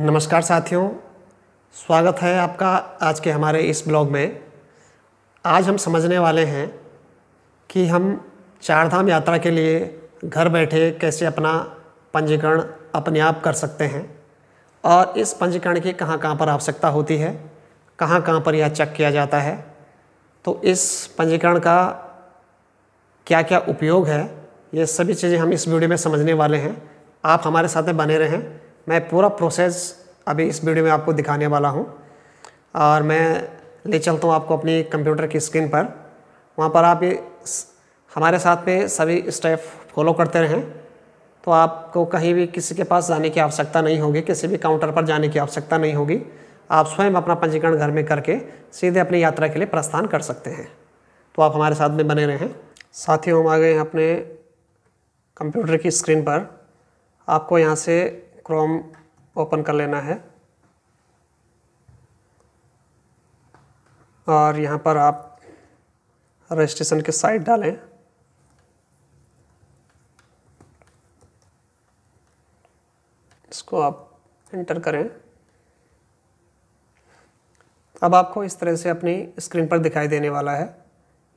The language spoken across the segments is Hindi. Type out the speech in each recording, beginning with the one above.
नमस्कार साथियों, स्वागत है आपका आज के हमारे इस ब्लॉग में। आज हम समझने वाले हैं कि हम चारधाम यात्रा के लिए घर बैठे कैसे अपना पंजीकरण अपने आप कर सकते हैं और इस पंजीकरण की कहाँ कहाँ पर आवश्यकता होती है, कहाँ कहाँ पर यह चेक किया जाता है। तो इस पंजीकरण का क्या क्या उपयोग है, ये सभी चीज़ें हम इस वीडियो में समझने वाले हैं। आप हमारे साथ में बने रहें। मैं पूरा प्रोसेस अभी इस वीडियो में आपको दिखाने वाला हूं और मैं ले चलता हूं आपको अपनी कंप्यूटर की स्क्रीन पर। वहां पर आप हमारे साथ में सभी स्टेप फॉलो करते रहें तो आपको कहीं भी किसी के पास जाने की आवश्यकता नहीं होगी, किसी भी काउंटर पर जाने की आवश्यकता नहीं होगी। आप स्वयं अपना पंजीकरण घर में करके सीधे अपनी यात्रा के लिए प्रस्थान कर सकते हैं। तो आप हमारे साथ में बने रहें। साथियों, हम आ गए हैं अपने कंप्यूटर की स्क्रीन पर। आपको यहाँ से क्रोम ओपन कर लेना है और यहाँ पर आप रजिस्ट्रेशन की साइट डालें। इसको आप एंटर करें। अब आपको इस तरह से अपनी स्क्रीन पर दिखाई देने वाला है।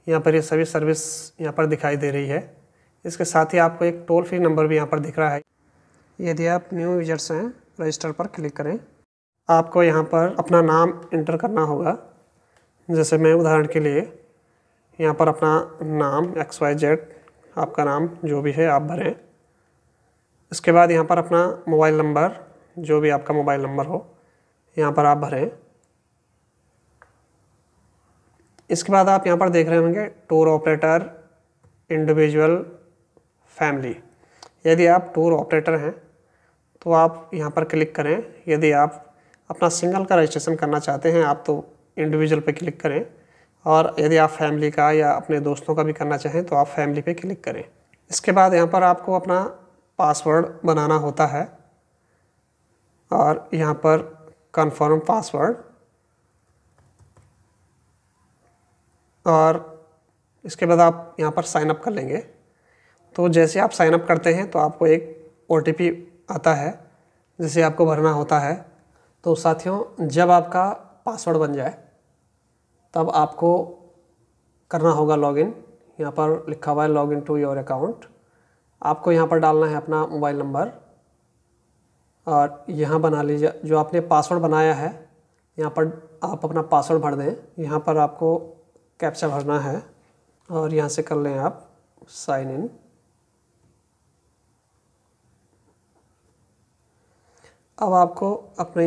यहाँ पर ये सभी सर्विस यहाँ पर दिखाई दे रही है। इसके साथ ही आपको एक टोल फ्री नंबर भी यहाँ पर दिख रहा है। यदि आप न्यू यूजर्स हैं, रजिस्टर पर क्लिक करें। आपको यहाँ पर अपना नाम इंटर करना होगा। जैसे मैं उदाहरण के लिए यहाँ पर अपना नाम XYZ, आपका नाम जो भी है आप भरें। इसके बाद यहाँ पर अपना मोबाइल नंबर, जो भी आपका मोबाइल नंबर हो, यहाँ पर आप भरें। इसके बाद आप यहाँ पर देख रहे होंगे टूर ऑपरेटर, इंडिविजुअल, फैमिली। यदि आप टूर ऑपरेटर हैं तो आप यहाँ पर क्लिक करें। यदि आप अपना सिंगल का रजिस्ट्रेशन करना चाहते हैं आप तो इंडिविजुअल पे क्लिक करें, और यदि आप फैमिली का या अपने दोस्तों का भी करना चाहें तो आप फैमिली पे क्लिक करें। इसके बाद यहाँ पर आपको अपना पासवर्ड बनाना होता है और यहाँ पर कन्फर्म पासवर्ड, और इसके बाद आप यहाँ पर साइन अप कर लेंगे। तो जैसे आप साइन अप करते हैं तो आपको एक OTP आता है जिसे आपको भरना होता है। तो साथियों, जब आपका पासवर्ड बन जाए तब आपको करना होगा लॉगिन। यहाँ पर लिखा हुआ है लॉगिन टू योर अकाउंट। आपको यहाँ पर डालना है अपना मोबाइल नंबर और यहाँ बना लीजिए जो आपने पासवर्ड बनाया है। यहाँ पर आप अपना पासवर्ड भर दें। यहाँ पर आपको कैप्चा भरना है और यहाँ से कर लें आप साइन इन। अब आपको अपने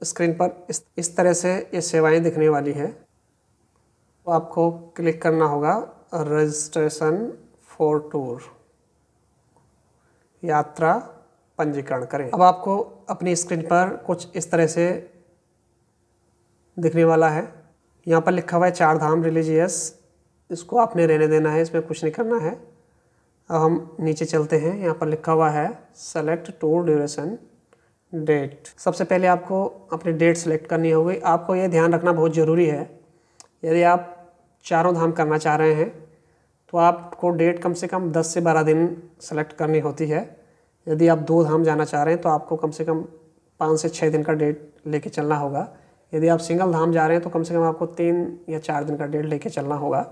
स्क्रीन पर इस तरह से ये सेवाएं दिखने वाली है। तो आपको क्लिक करना होगा रजिस्ट्रेशन फॉर टूर, यात्रा पंजीकरण करें। अब आपको अपनी स्क्रीन पर कुछ इस तरह से दिखने वाला है। यहाँ पर लिखा हुआ है चारधाम रिलीजियस, इसको आपने रहने देना है, इसमें कुछ नहीं करना है। अब हम नीचे चलते हैं। यहाँ पर लिखा हुआ है सेलेक्ट टूर ड्यूरेशन डेट। सबसे पहले आपको अपनी डेट सेलेक्ट करनी होगी। आपको ये ध्यान रखना बहुत ज़रूरी है, यदि आप चारों धाम करना चाह रहे हैं तो आपको डेट कम से कम 10 से 12 दिन सेलेक्ट करनी होती है। यदि आप 2 धाम जाना चाह रहे हैं तो आपको कम से कम 5 से 6 दिन का डेट लेके चलना होगा। यदि आप सिंगल धाम जा रहे हैं तो कम से कम आपको 3 या 4 दिन का डेट लेके चलना होगा।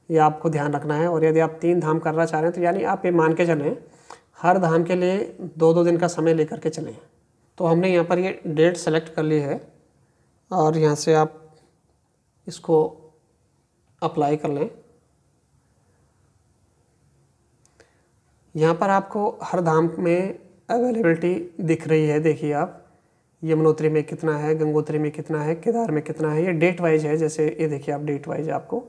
ये आपको ध्यान रखना है। और यदि आप 3 धाम करना चाह रहे हैं तो यानी आप ये मान के चलें हर धाम के लिए 2-2 दिन का समय लेकर के चलें। तो हमने यहाँ पर ये डेट सेलेक्ट कर ली है और यहाँ से आप इसको अप्लाई कर लें। यहाँ पर आपको हर धाम में अवेलेबिलिटी दिख रही है। देखिए आप, यमुनोत्री में कितना है, गंगोत्री में कितना है, केदार में कितना है। ये डेट वाइज है। जैसे ये देखिए आप, डेट वाइज आपको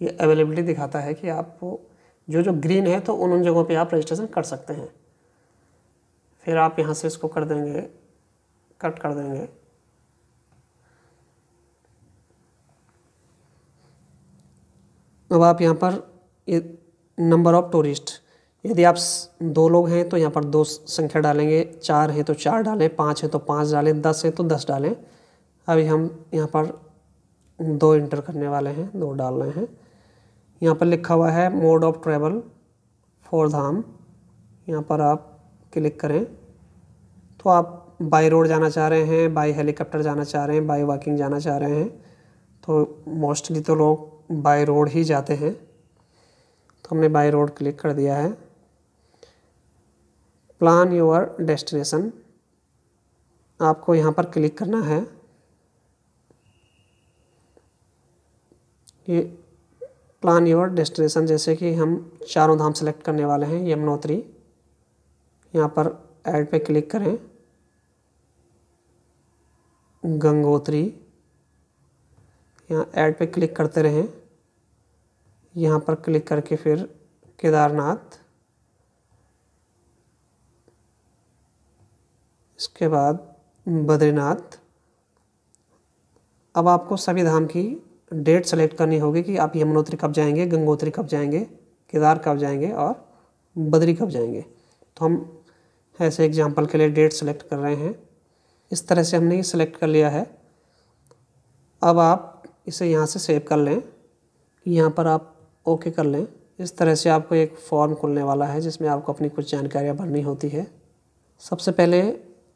ये अवेलेबिलिटी दिखाता है कि आपको जो ग्रीन है तो उन जगहों पे आप रजिस्ट्रेशन कर सकते हैं। फिर आप यहाँ से इसको कर देंगे, कट कर देंगे। अब आप यहाँ पर ये नंबर ऑफ टूरिस्ट, यदि आप 2 लोग हैं तो यहाँ पर 2 संख्या डालेंगे, 4 हैं तो 4 डालें, 5 हैं तो 5 डालें, 10 हैं तो 10 डालें। अभी हम यहाँ पर 2 इंटर करने वाले हैं, 2 डाल रहे हैं। यहाँ पर लिखा हुआ है मोड ऑफ ट्रैवल फॉर धाम, यहाँ पर आप क्लिक करें तो आप बाई रोड जाना चाह रहे हैं, बाई हेलीकॉप्टर जाना चाह रहे हैं, बाई वॉकिंग जाना चाह रहे हैं, तो मोस्टली तो लोग बाई रोड ही जाते हैं। तो हमने बाई रोड क्लिक कर दिया है। प्लान योर डेस्टिनेशन, आपको यहाँ पर क्लिक करना है। ये प्लान योर डेस्टिनेशन, जैसे कि हम चारों धाम सेलेक्ट करने वाले हैं। यमुनोत्री, यहाँ पर ऐड पे क्लिक करें। गंगोत्री, यहाँ ऐड पे क्लिक करते रहें। यहाँ पर क्लिक करके फिर केदारनाथ, इसके बाद बद्रीनाथ। अब आपको सभी धाम की डेट सेलेक्ट करनी होगी कि आप यमुनोत्री कब जाएंगे, गंगोत्री कब जाएंगे, केदार कब जाएंगे और बद्री कब जाएंगे। तो हम ऐसे एग्जांपल के लिए डेट सेलेक्ट कर रहे हैं। इस तरह से हमने ये सेलेक्ट कर लिया है। अब आप इसे यहाँ से सेव कर लें, यहाँ पर आप ओके कर लें। इस तरह से आपको एक फॉर्म खुलने वाला है जिसमें आपको अपनी कुछ जानकारियाँ भरनी होती है। सबसे पहले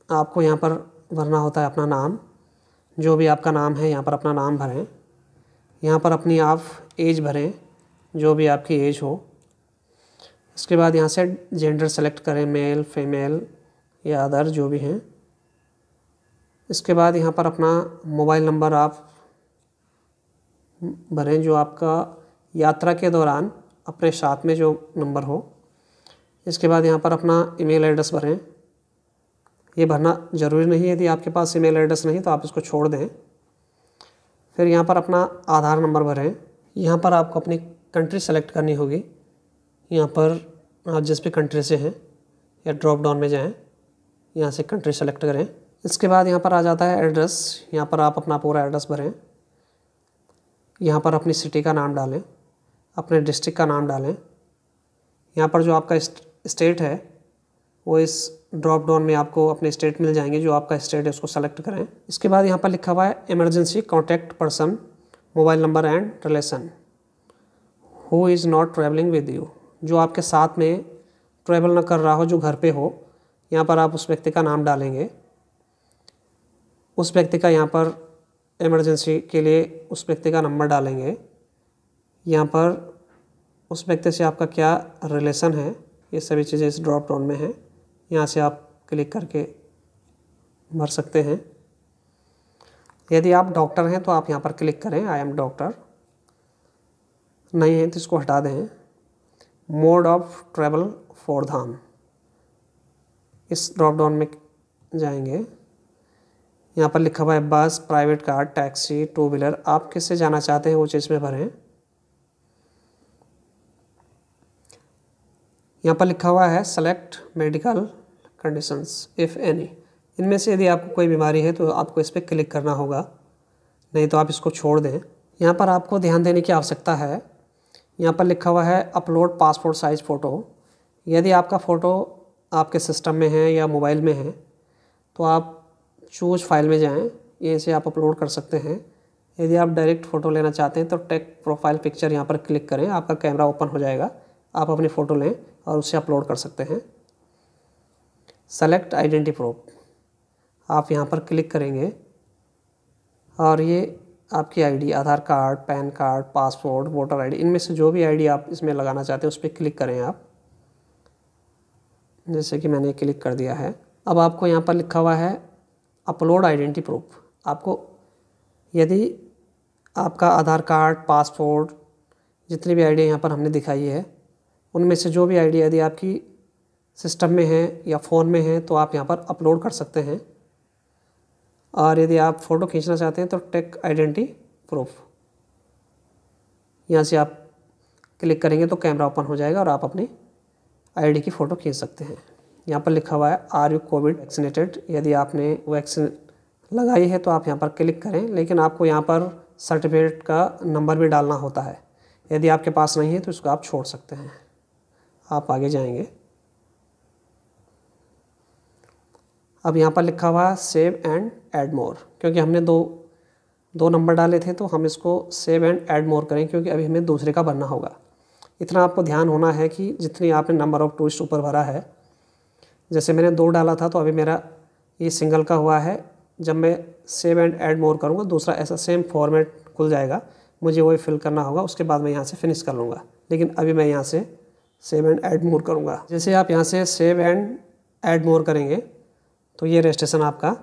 आपको यहाँ पर भरना होता है अपना नाम, जो भी आपका नाम है यहाँ पर अपना नाम भरें। यहाँ पर अपनी आप एज भरें, जो भी आपकी एज हो। इसके बाद यहाँ से जेंडर सेलेक्ट करें, मेल, फीमेल या अदर जो भी हैं। इसके बाद यहाँ पर अपना मोबाइल नंबर आप भरें, जो आपका यात्रा के दौरान अपने साथ में जो नंबर हो। इसके बाद यहाँ पर अपना ईमेल एड्रेस भरें। ये भरना ज़रूरी नहीं है, यदि आपके पास ईमेल एड्रेस नहीं तो आप इसको छोड़ दें। फिर यहाँ पर अपना आधार नंबर भरें। यहाँ पर आपको अपनी कंट्री सेलेक्ट करनी होगी। यहाँ पर आप जिस भी कंट्री से हैं या ड्रॉप डाउन में जाएं, यहाँ से कंट्री सेलेक्ट करें। इसके बाद यहाँ पर आ जाता है एड्रेस। यहाँ पर आप अपना पूरा एड्रेस भरें। यहाँ पर अपनी सिटी का नाम डालें, अपने डिस्ट्रिक्ट का नाम डालें। यहाँ पर जो आपका स्टेट है वो इस ड्रॉप डाउन में आपको अपने स्टेट मिल जाएंगे। जो आपका स्टेट है उसको सेलेक्ट करें। इसके बाद यहाँ पर लिखा हुआ है emergency contact person, mobile number and relation who is not travelling with you. जो आपके साथ में ट्रैवल ना कर रहा हो, जो घर पे हो, यहाँ पर आप उस व्यक्ति का नाम डालेंगे। उस व्यक्ति का यहाँ पर इमरजेंसी के लिए उस व्यक्ति का नंबर डालेंगे। यहाँ पर उस व्यक्ति से आपका क्या रिलेशन है, ये सभी चीज़ें इस ड्रॉप डाउन में हैं। यहाँ से आप क्लिक करके भर सकते हैं। यदि आप डॉक्टर हैं तो आप यहाँ पर क्लिक करें, आई एम डॉक्टर। नहीं है तो इसको हटा दें। मोड ऑफ ट्रैवल फॉर धाम, इस ड्रॉप डाउन में जाएंगे। यहाँ पर लिखा हुआ है बस, private car, taxi, two wheeler. आप किससे जाना चाहते हैं वो चीज़ में भरें। यहाँ पर लिखा हुआ है select medical conditions if any. इनमें से यदि आपको कोई बीमारी है तो आपको इस पर क्लिक करना होगा, नहीं तो आप इसको छोड़ दें। यहाँ पर आपको ध्यान देने की आवश्यकता है। यहाँ पर लिखा हुआ है अपलोड पासपोर्ट साइज़ फ़ोटो। यदि आपका फ़ोटो आपके सिस्टम में है या मोबाइल में है तो आप चूज फाइल में जाएं, ये से आप अपलोड कर सकते हैं। यदि आप डायरेक्ट फ़ोटो लेना चाहते हैं तो टेक प्रोफाइल पिक्चर यहाँ पर क्लिक करें, आपका कैमरा ओपन हो जाएगा, आप अपनी फ़ोटो लें और उसे अपलोड कर सकते हैं। सेलेक्ट आइडेंटिटी प्रूफ, आप यहाँ पर क्लिक करेंगे और ये आपकी ID, Aadhaar card, PAN card, passport, voter ID, इनमें से जो भी आईडी आप इसमें लगाना चाहते हैं उस पर क्लिक करें आप। जैसे कि मैंने क्लिक कर दिया है। अब आपको यहाँ पर लिखा हुआ है अपलोड आइडेंटिटी प्रूफ। आपको यदि आपका आधार कार्ड, पासपोर्ट, जितनी भी आईडी यहाँ पर हमने दिखाई है उनमें से जो भी आईडी यदि आपकी सिस्टम में है या फ़ोन में है तो आप यहाँ पर अपलोड कर सकते हैं। और यदि आप फ़ोटो खींचना चाहते हैं तो टेक आइडेंटिटी प्रूफ, यहाँ से आप क्लिक करेंगे तो कैमरा ओपन हो जाएगा और आप अपनी आईडी की फ़ोटो खींच सकते हैं। यहाँ पर लिखा हुआ है आर यू कोविड वैक्सीनेटेड। यदि आपने वैक्सीन लगाई है तो आप यहाँ पर क्लिक करें, लेकिन आपको यहाँ पर सर्टिफिकेट का नंबर भी डालना होता है। यदि आपके पास नहीं है तो इसको आप छोड़ सकते हैं। आप आगे जाएंगे। अब यहाँ पर लिखा हुआ सेव एंड ऐड मोर, क्योंकि हमने दो नंबर डाले थे तो हम इसको सेव एंड ऐड मोर करें, क्योंकि अभी हमें दूसरे का भरना होगा। इतना आपको ध्यान होना है कि जितनी आपने नंबर ऑफ टूरिस्ट ऊपर भरा है, जैसे मैंने 2 डाला था तो अभी मेरा ये सिंगल का हुआ है। जब मैं सेव एंड ऐड मोर करूँगा दूसरा ऐसा सेम फॉर्मेट खुल जाएगा, मुझे वही फिल करना होगा, उसके बाद मैं यहाँ से फिनिश कर लूँगा। लेकिन अभी मैं यहाँ से सेव एंड ऐड मोर करूँगा। जैसे आप यहाँ से सेव एंड ऐड मोर करेंगे तो ये रजिस्ट्रेशन आपका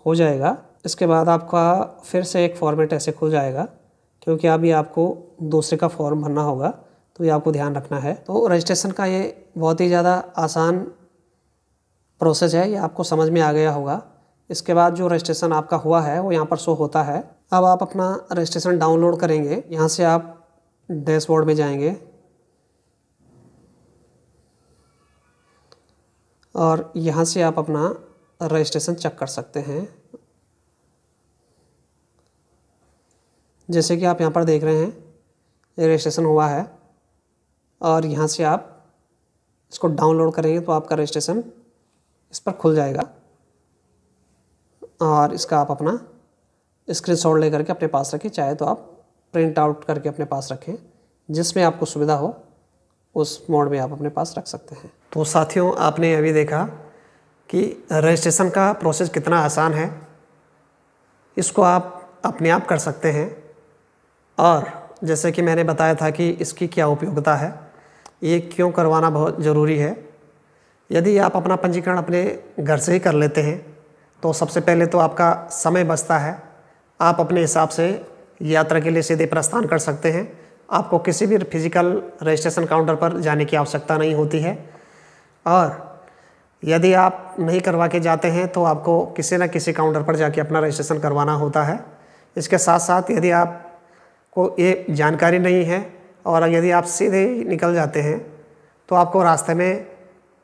हो जाएगा। इसके बाद आपका फिर से एक फॉर्मेट ऐसे खुल जाएगा, क्योंकि अभी आपको दूसरे का फॉर्म भरना होगा, तो ये आपको ध्यान रखना है। तो रजिस्ट्रेशन का ये बहुत ही ज़्यादा आसान प्रोसेस है, ये आपको समझ में आ गया होगा। इसके बाद जो रजिस्ट्रेशन आपका हुआ है वो यहाँ पर शो होता है। अब आप अपना रजिस्ट्रेशन डाउनलोड करेंगे। यहाँ से आप डैशबोर्ड में जाएंगे और यहाँ से आप अपना रजिस्ट्रेशन चेक कर सकते हैं। जैसे कि आप यहाँ पर देख रहे हैं ये रजिस्ट्रेशन हुआ है, और यहाँ से आप इसको डाउनलोड करेंगे तो आपका रजिस्ट्रेशन इस पर खुल जाएगा, और इसका आप अपना स्क्रीनशॉट लेकर के अपने पास रखें, चाहे तो आप प्रिंट आउट करके अपने पास रखें, जिसमें आपको सुविधा हो उस मोड में आप अपने पास रख सकते हैं। तो साथियों, आपने अभी देखा कि रजिस्ट्रेशन का प्रोसेस कितना आसान है। इसको आप अपने आप कर सकते हैं, और जैसे कि मैंने बताया था कि इसकी क्या उपयोगिता है, ये क्यों करवाना बहुत ज़रूरी है। यदि आप अपना पंजीकरण अपने घर से ही कर लेते हैं तो सबसे पहले तो आपका समय बचता है। आप अपने हिसाब से यात्रा के लिए सीधे प्रस्थान कर सकते हैं। आपको किसी भी फिजिकल रजिस्ट्रेशन काउंटर पर जाने की आवश्यकता नहीं होती है, और यदि आप नहीं करवा के जाते हैं तो आपको किसी न किसी काउंटर पर जाके अपना रजिस्ट्रेशन करवाना होता है। इसके साथ साथ यदि आपको ये जानकारी नहीं है और यदि आप सीधे ही निकल जाते हैं तो आपको रास्ते में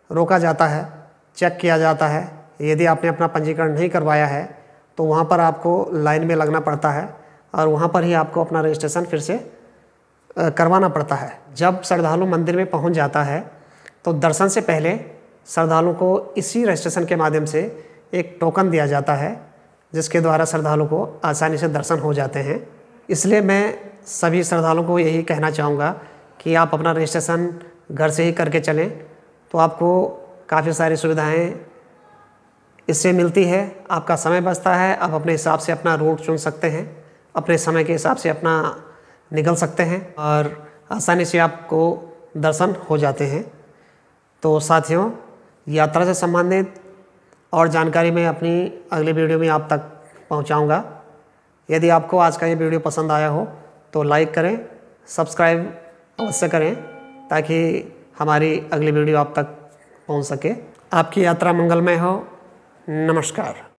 रोका जाता है, चेक किया जाता है। यदि आपने अपना पंजीकरण नहीं करवाया है तो वहाँ पर आपको लाइन में लगना पड़ता है, और वहाँ पर ही आपको अपना रजिस्ट्रेशन फिर से करवाना पड़ता है। जब श्रद्धालु मंदिर में पहुँच जाता है तो दर्शन से पहले श्रद्धालु को इसी रजिस्ट्रेशन के माध्यम से एक टोकन दिया जाता है, जिसके द्वारा श्रद्धालु को आसानी से दर्शन हो जाते हैं। इसलिए मैं सभी श्रद्धालुओं को यही कहना चाहूँगा कि आप अपना रजिस्ट्रेशन घर से ही करके चलें, तो आपको काफ़ी सारी सुविधाएं इससे मिलती है। आपका समय बचता है, आप अपने हिसाब से अपना रूट चुन सकते हैं, अपने समय के हिसाब से अपना निकल सकते हैं, और आसानी से आपको दर्शन हो जाते हैं। तो साथियों, यात्रा से संबंधित और जानकारी मैं अपनी अगली वीडियो में आप तक पहुंचाऊंगा। यदि आपको आज का ये वीडियो पसंद आया हो तो लाइक करें, सब्सक्राइब अवश्य करें, ताकि हमारी अगली वीडियो आप तक पहुंच सके। आपकी यात्रा मंगलमय हो। नमस्कार।